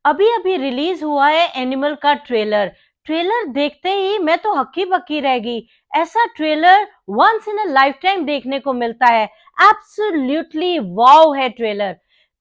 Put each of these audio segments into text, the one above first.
अभी अभी रिलीज हुआ है एनिमल का ट्रेलर। ट्रेलर देखते ही मैं तो हक्की बक्की रह गई। ऐसा trailer once in a lifetime देखने को मिलता है। एब्सोल्युटली वाव है ट्रेलर।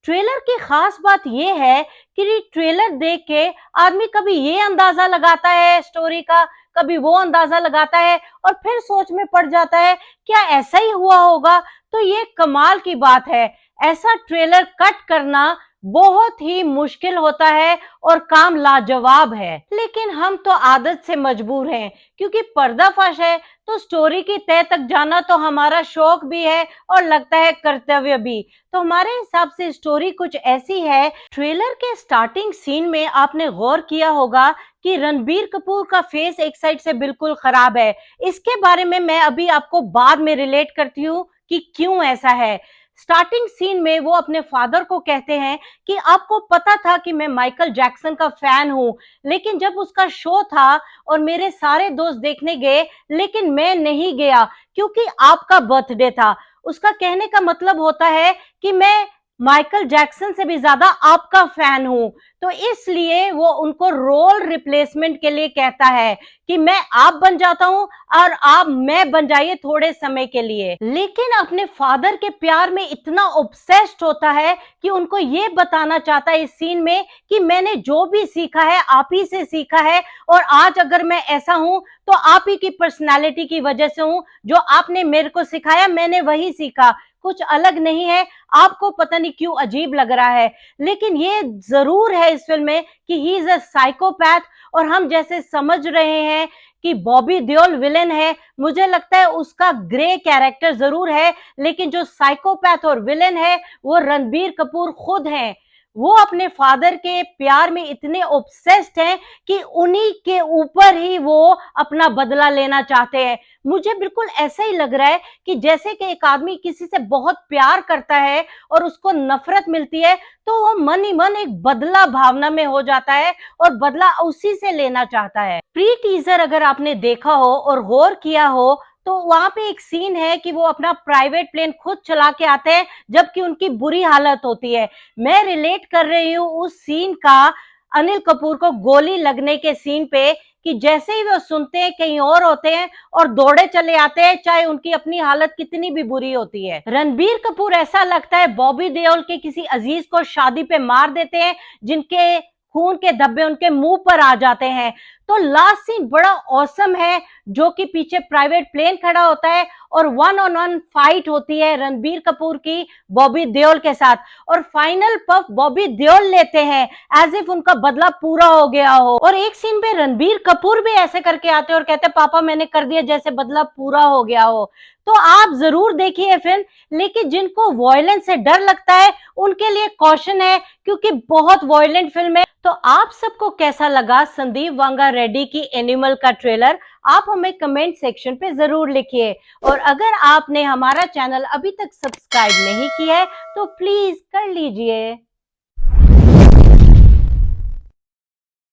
ट्रेलर की खास बात यह है कि ट्रेलर देख के आदमी कभी ये अंदाजा लगाता है स्टोरी का, कभी वो अंदाजा लगाता है और फिर सोच में पड़ जाता है क्या ऐसा ही हुआ होगा। तो ये कमाल की बात है। ऐसा ट्रेलर कट करना बहुत ही मुश्किल होता है और काम लाजवाब है, लेकिन हम तो आदत से मजबूर हैं क्योंकि पर्दाफाश है तो स्टोरी की तह तक जाना तो हमारा शौक भी है और लगता है कर्तव्य भी। तो हमारे हिसाब से स्टोरी कुछ ऐसी है। ट्रेलर के स्टार्टिंग सीन में आपने गौर किया होगा कि रणबीर कपूर का फेस एक साइड से बिल्कुल खराब है। इसके बारे में मैं अभी आपको बाद में रिलेट करती हूँ कि क्यों ऐसा है। स्टार्टिंग सीन में वो अपने फादर को कहते हैं कि आपको पता था कि मैं माइकल जैक्सन का फैन हूं, लेकिन जब उसका शो था और मेरे सारे दोस्त देखने गए लेकिन मैं नहीं गया क्योंकि आपका बर्थडे था। उसका कहने का मतलब होता है कि मैं माइकल जैक्सन से भी ज्यादा आपका फैन हूं। तो इसलिए वो उनको रोल रिप्लेसमेंट के लिए कहता है कि मैं आप बन जाता हूं और आप मैं बन जाइए थोड़े समय के लिए। लेकिन अपने फादर के प्यार में इतना ऑब्सेस्ड होता है कि उनको ये बताना चाहता है इस सीन में कि मैंने जो भी सीखा है आप ही से सीखा है और आज अगर मैं ऐसा हूं तो आप ही की पर्सनालिटी की वजह से हूं। जो आपने मेरे को सिखाया मैंने वही सीखा, कुछ अलग नहीं है। आपको पता नहीं क्यों अजीब लग रहा है, लेकिन ये जरूर है इस फिल्म में कि ही इज अ साइकोपैथ। और हम जैसे समझ रहे हैं कि बॉबी देओल विलेन है, मुझे लगता है उसका ग्रे कैरेक्टर जरूर है, लेकिन जो साइकोपैथ और विलेन है वो रणबीर कपूर खुद हैं। वो अपने फादर के प्यार में इतने ऑब्सेस्ड हैं कि उन्हीं के ऊपर ही वो अपना बदला लेना चाहते हैं। मुझे बिल्कुल ऐसा ही लग रहा है कि जैसे कि एक आदमी किसी से बहुत प्यार करता है और उसको नफरत मिलती है तो वो मन ही मन एक बदला भावना में हो जाता है और बदला उसी से लेना चाहता है। प्री टीजर अगर आपने देखा हो और गौर किया हो तो वहां पे एक सीन है कि वो अपना प्राइवेट प्लेन खुद चला के आते हैं जबकि उनकी बुरी हालत होती है। मैं रिलेट कर रही हूँ उस सीन का अनिल कपूर को गोली लगने के सीन पे कि जैसे ही वो सुनते हैं कहीं और होते हैं और दौड़े चले आते हैं, चाहे उनकी अपनी हालत कितनी भी बुरी होती है। रणबीर कपूर ऐसा लगता है बॉबी देओल के किसी अजीज को शादी पे मार देते हैं जिनके खून के धब्बे उनके मुंह पर आ जाते हैं। तो लास्ट सीन बड़ा औसम है जो कि पीछे प्राइवेट प्लेन खड़ा होता है और वन ऑन वन फाइट होती है रणबीर कपूर की बॉबी देओल के साथ और फाइनल पफ बॉबी देओल लेते हैं एज इफ उनका बदला पूरा हो गया हो। और एक सीन पे रणबीर कपूर भी ऐसे करके आते हैं और कहते हैं पापा मैंने कर दिया, जैसे बदला पूरा हो गया हो। तो आप जरूर देखिए फिल्म, लेकिन जिनको वायलेंस से डर लगता है उनके लिए कॉशन है क्योंकि बहुत वायलेंट फिल्म है। तो आप सबको कैसा लगा संदीप वांगा रेड्डी की एनिमल का ट्रेलर, आप हमें कमेंट सेक्शन पे जरूर लिखिए। और अगर आपने हमारा चैनल अभी तक सब्सक्राइब नहीं किया है तो प्लीज कर लीजिए।